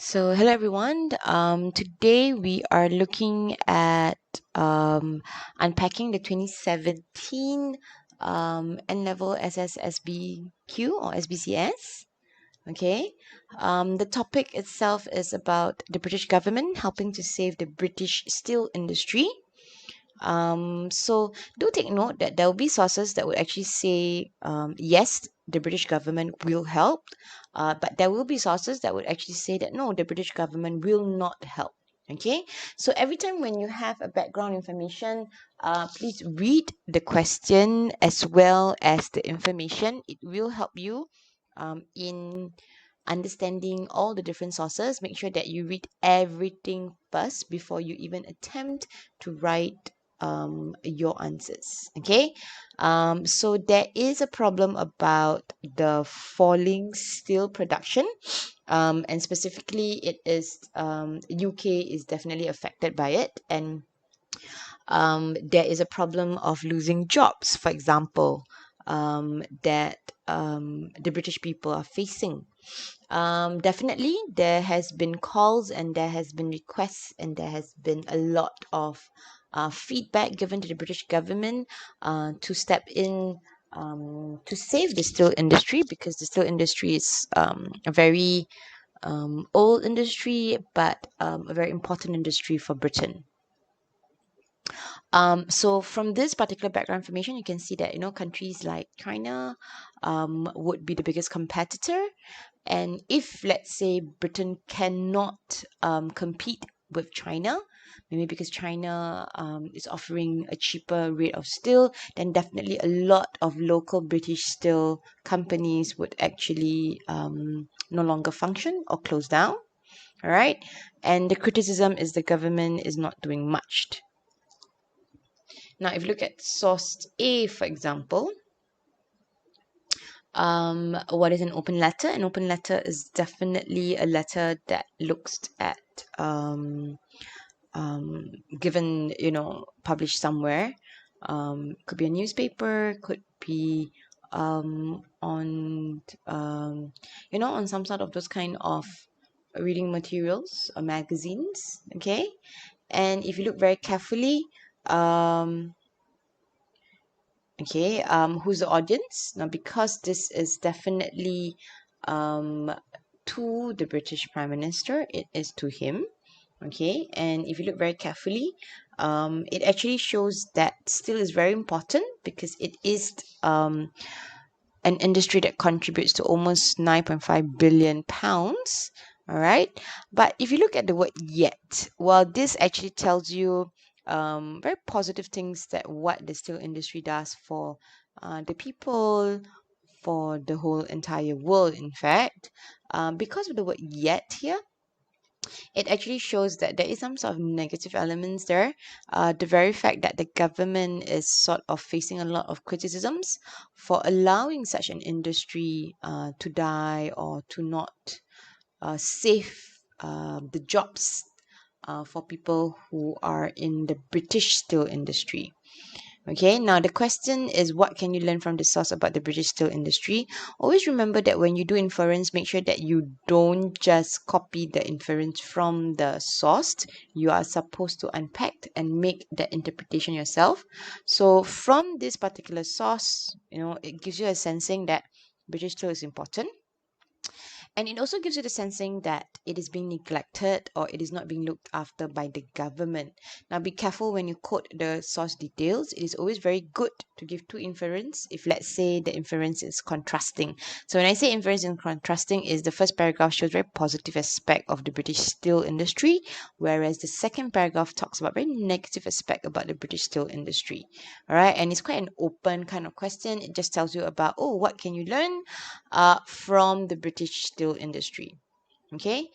So, hello everyone. Today we are looking at unpacking the 2017 N-level SSSBQ or SBCS. Okay. The topic itself is about the British government helping to save the British steel industry. So do take note that there will be sources that would actually say, yes, the British government will help, but there will be sources that would actually say that no, the British government will not help. Okay, so every time when you have a background information, please read the question as well as the information. It will help you in understanding all the different sources. Make sure that you read everything first before you even attempt to write your answers. Okay, so there is a problem about the falling steel production, and specifically, it is UK is definitely affected by it, and there is a problem of losing jobs, for example, that the British people are facing. Definitely, there has been calls and there has been requests and there has been a lot of feedback given to the British government to step in to save the steel industry, because the steel industry is a very old industry, but a very important industry for Britain. So from this particular background information, you can see that countries like China would be the biggest competitor, and if let's say Britain cannot compete with China, maybe because China is offering a cheaper rate of steel, then definitely a lot of local British steel companies would actually no longer function or close down. All right, and the criticism is the government is not doing much. Now, if you look at source A, for example, what is an open letter? An open letter is definitely a letter that looks at given, published somewhere. Could be a newspaper, could be on on some sort of those kind of reading materials or magazines. Okay, and if you look very carefully, okay, who's the audience? Now, because this is definitely um, to the British Prime Minister, it is to him. Okay, and if you look very carefully, it actually shows that steel is very important because it is an industry that contributes to almost 9.5 billion pounds. All right, but if you look at the word yet, well, this actually tells you very positive things that what the steel industry does for the people, for the whole entire world, in fact. Because of the word yet here, it actually shows that there is some sort of negative elements there. The very fact that the government is sort of facing a lot of criticisms for allowing such an industry to die or to not save the jobs for people who are in the British steel industry. Okay, now the question is, what can you learn from the source about the British steel industry? Always remember that when you do inference, make sure that you don't just copy the inference from the source. You are supposed to unpack and make the interpretation yourself. So from this particular source, it gives you a sensing that British steel is important, and it also gives you the sensing that it is being neglected or it is not being looked after by the government. Now, be careful when you quote the source details. It is always very good to give two inference if, let's say, the inference is contrasting. So when I say inference and contrasting, is the first paragraph shows very positive aspect of the British steel industry, whereas the second paragraph talks about very negative aspect about the British steel industry. All right, and it's quite an open kind of question. It just tells you about, oh, what can you learn from the British steel industry. Okay,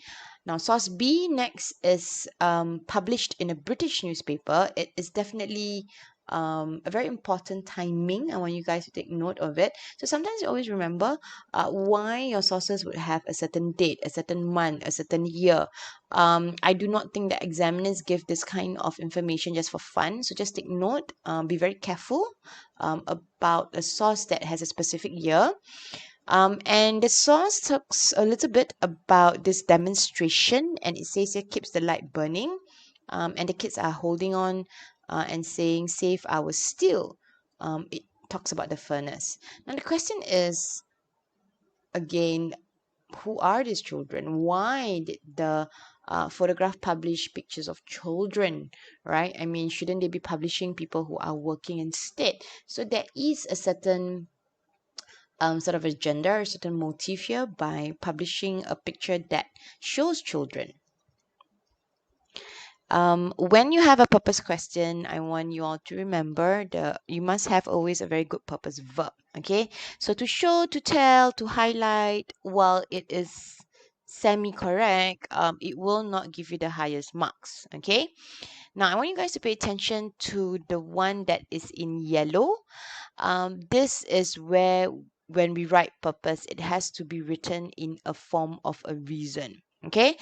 now source B next is published in a British newspaper. It is definitely a very important timing. I want you guys to take note of it. So sometimes you always remember why your sources would have a certain date, a certain month, a certain year. I do not think that examiners give this kind of information just for fun. So just take note, be very careful about a source that has a specific year. And the source talks a little bit about this demonstration, and it says it keeps the light burning, and the kids are holding on and saying, "Save our steel." It talks about the furnace. Now the question is again, who are these children? Why did the photograph publish pictures of children, right? I mean, shouldn't they be publishing people who are working instead? So there is a certain sort of agenda, a certain motive here by publishing a picture that shows children. When you have a purpose question, I want you all to remember you must have always a very good purpose verb. Okay, so to show, to tell, to highlight, while it is semi-correct, it will not give you the highest marks. Okay, now I want you guys to pay attention to the one that is in yellow. This is where when we write purpose, it has to be written in a form of a reason. Okay,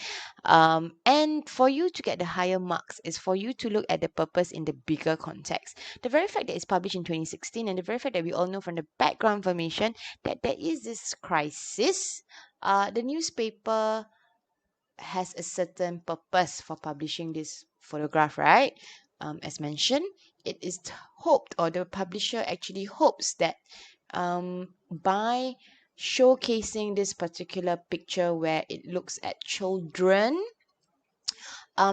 and for you to get the higher marks is for you to look at the purpose in the bigger context. The very fact that it's published in 2016 and the very fact that we all know from the background information that there is this crisis, the newspaper has a certain purpose for publishing this photograph, right? As mentioned, it is hoped, or the publisher actually hopes that by showcasing this particular picture where it looks at children,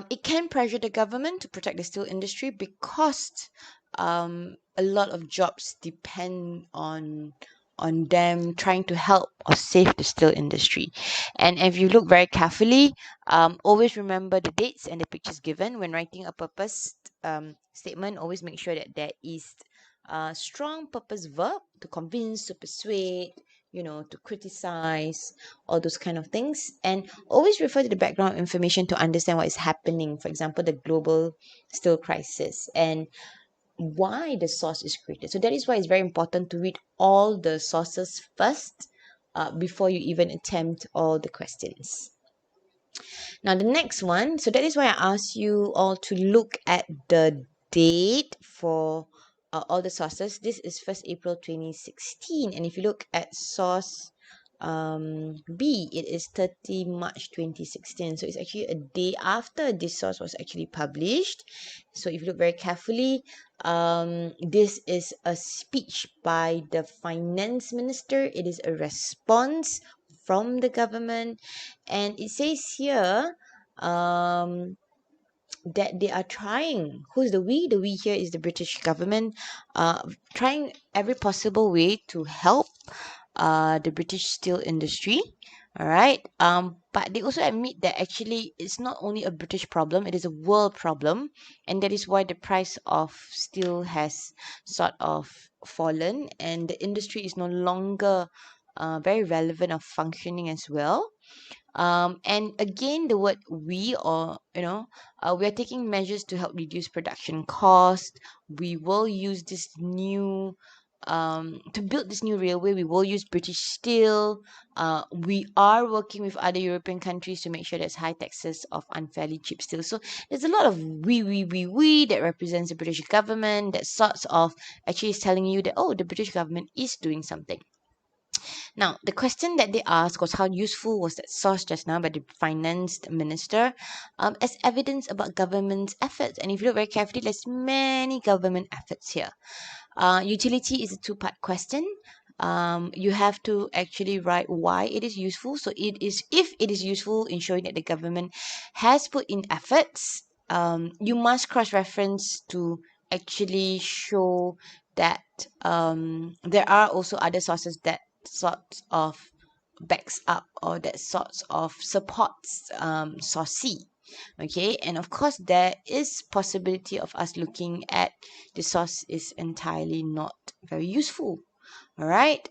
it can pressure the government to protect the steel industry because a lot of jobs depend on them trying to help or save the steel industry. And if you look very carefully, always remember the dates and the pictures given when writing a purpose statement. Always make sure that there is a strong purpose verb to convince, to persuade, to criticize, all those kind of things. And always refer to the background information to understand what is happening. For example, the global steel crisis and why the source is created. So that is why it's very important to read all the sources first before you even attempt all the questions. Now, the next one, so that is why I asked you all to look at the date for all the sources. This is 1st April 2016. And if you look at source B, it is 30 March 2016. So it's actually a day after this source was actually published. So if you look very carefully, this is a speech by the finance minister. It is a response from the government, and it says here that they are trying. Who's the we? The we here is the British government, trying every possible way to help the British steel industry. All right. But they also admit that actually it's not only a British problem; it is a world problem, and that is why the price of steel has sort of fallen, and the industry is no longer very relevant or functioning as well. And again, the word we, or we are taking measures to help reduce production cost. We will use this new to build this new railway. We will use British steel. We are working with other European countries to make sure there's high taxes of unfairly cheap steel. So there's a lot of we that represents the British government, that sorts of actually is telling you that, oh, the British government is doing something. Now, the question that they asked was how useful was that source just now by the finance minister as evidence about government's efforts. And if you look very carefully, there's many government efforts here. Utility is a two-part question. You have to actually write why it is useful. So it is, if it is useful in showing that the government has put in efforts, you must cross-reference to actually show that there are also other sources that sorts of backs up, or that sorts of supports source C. Okay, and of course there is possibility of us looking at the source is entirely not very useful. All right,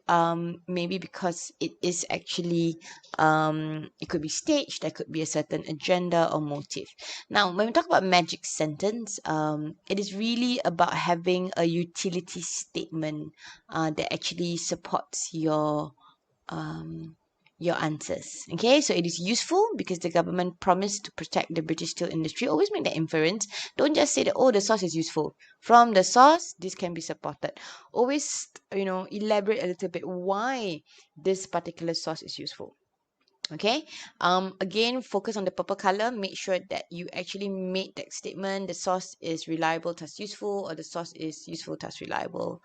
maybe because it is actually it could be staged, there could be a certain agenda or motive. Now when we talk about magic sentence, it is really about having a utility statement that actually supports your your answers. Okay, so it is useful because the government promised to protect the British steel industry. Always make that inference. Don't just say that, oh, the source is useful. From the source, this can be supported. Always, elaborate a little bit why this particular source is useful. Okay, again, focus on the purple color. Make sure that you actually made that statement: the source is reliable thus useful, or the source is useful thus reliable.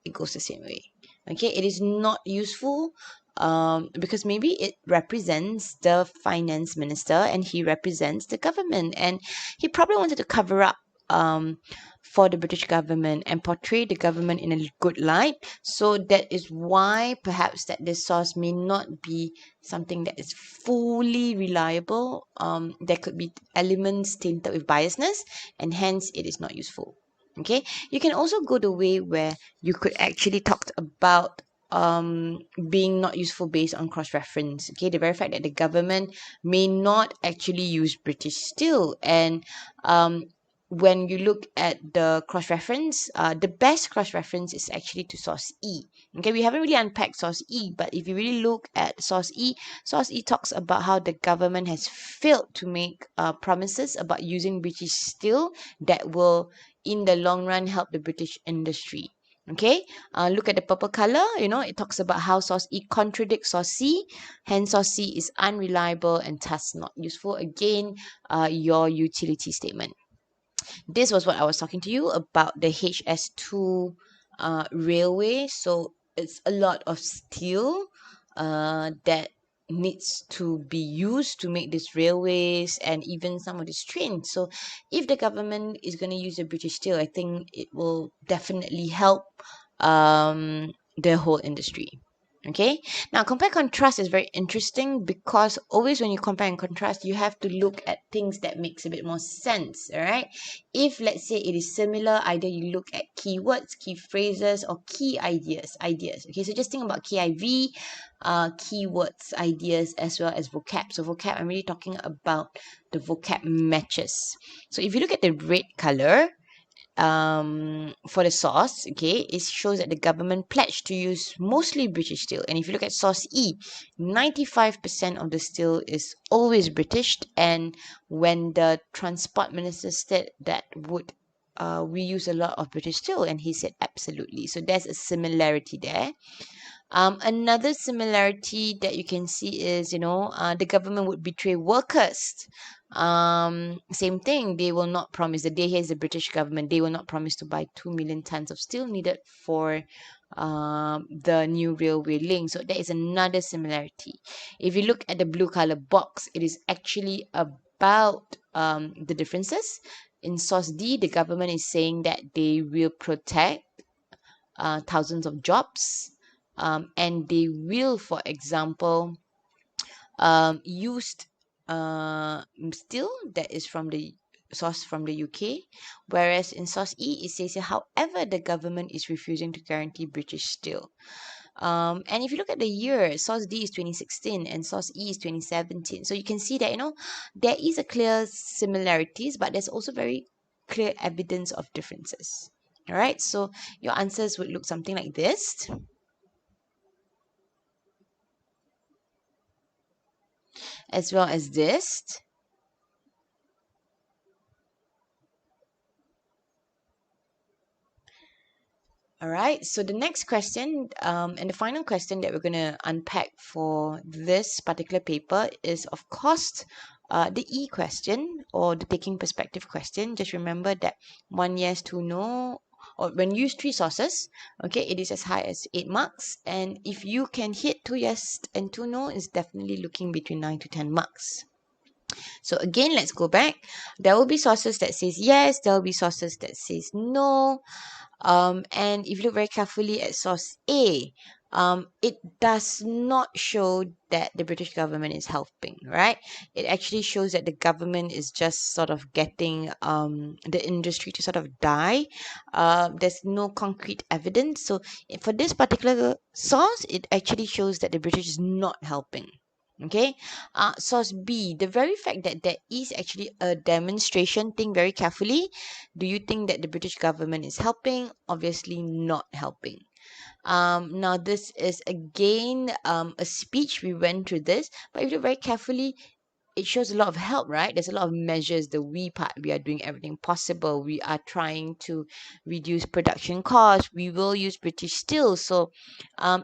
It goes the same way. Okay, it is not useful because maybe it represents the finance minister and he represents the government, and he probably wanted to cover up for the British government and portray the government in a good light. So that is why perhaps that this source may not be something that is fully reliable. There could be elements tainted with biasness, and hence it is not useful. Okay, you can also go the way where you could actually talk about being not useful based on cross-reference. Okay, the very fact that the government may not actually use British steel, and when you look at the cross-reference, the best cross-reference is actually to source E. Okay, we haven't really unpacked source E, but if you really look at source E talks about how the government has failed to make promises about using British steel that will, in the long run, help the British industry. Okay, look at the purple color. It talks about how source E contradicts source C, hence source C is unreliable and thus not useful. Again, your utility statement. This was what I was talking to you about, the HS2 railway. So it's a lot of steel that needs to be used to make these railways and even some of these trains. So if the government is going to use the British steel, I think it will definitely help the whole industry. Okay, now compare contrast is very interesting because always when you compare and contrast, you have to look at things that makes a bit more sense. All right, if let's say it is similar, either you look at keywords, key phrases, or key ideas. Okay, so just think about KIV, keywords, ideas, as well as vocab. So vocab, I'm really talking about the vocab matches. So if you look at the red color, for the source, okay, it shows that the government pledged to use mostly British steel. And if you look at source E, 95% of the steel is always British. And when the transport minister said that would we use a lot of British steel, and he said absolutely. So there's a similarity there. Another similarity that you can see is, the government would betray workers. Same thing, they will not promise. The day here is the British government. They will not promise to buy 2 million tons of steel needed for the new railway link. So there is another similarity. If you look at the blue color box, it is actually about the differences. In source D, the government is saying that they will protect thousands of jobs. And they will, for example, used steel that is from the source from the UK, whereas in source E it says, however, the government is refusing to guarantee British steel. And if you look at the year, source D is 2016 and source E is 2017. So you can see that, there is a clear similarities, but there's also very clear evidence of differences. All right, so your answers would look something like this. As well as this. All right, so the next question and the final question that we're going to unpack for this particular paper is, of course, the E question, or the taking perspective question. Just remember that 1 yes, 2 no, or when you use 3 sources, okay, it is as high as 8 marks. And if you can hit 2 yes and 2 no, it's definitely looking between 9 to 10 marks. So again, let's go back. There will be sources that says yes, there will be sources that says no. And if you look very carefully at source A, it does not show that the British government is helping, right? It actually shows that the government is just sort of getting the industry to sort of die. There's no concrete evidence. So for this particular source, it actually shows that the British is not helping. Okay, source B, the very fact that there is actually a demonstration, think very carefully. Do you think that the British government is helping? Obviously not helping. Now this is again a speech. We went through this, but if you look very carefully, it shows a lot of help, right? There's a lot of measures, the we part. We are doing everything possible. We are trying to reduce production costs. We will use British steel. So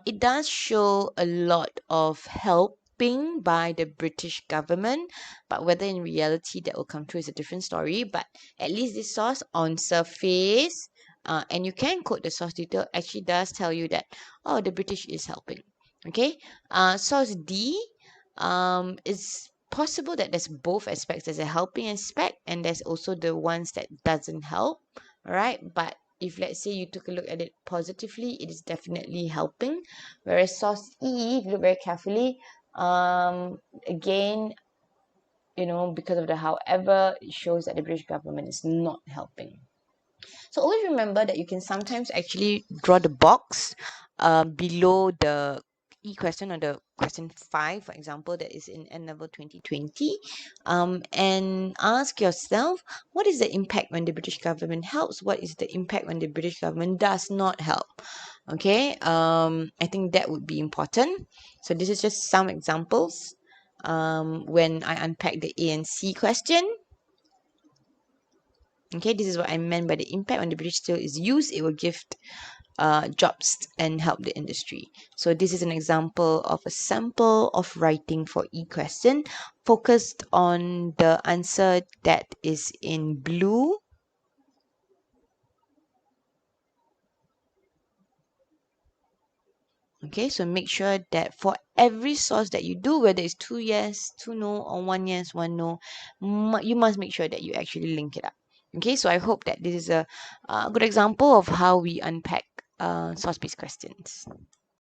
it does show a lot of helping by the British government, but whether in reality that will come true is a different story. But at least this source on surface, and you can quote the source detail, actually does tell you that, oh, the British is helping. Okay. Source D, it's possible that there's both aspects. There's a helping aspect and there's also the ones that doesn't help. All right. But if let's say you took a look at it positively, it is definitely helping. Whereas source E, if you look very carefully, again, because of the however, it shows that the British government is not helping. So always remember that you can sometimes actually draw the box below the E question or the question 5, for example, that is in N level 2020, and ask yourself, what is the impact when the British government helps? What is the impact when the British government does not help? Okay, I think that would be important. So this is just some examples when I unpack the A and C question. Okay, this is what I meant by the impact when the British steel is used. It will give jobs and help the industry. So this is an example of a sample of writing for E-question, focused on the answer that is in blue. Okay, so make sure that for every source that you do, whether it's 2 yes, 2 no, or 1 yes, 1 no, you must make sure that you actually link it up. Okay, so I hope that this is a good example of how we unpack source-based questions.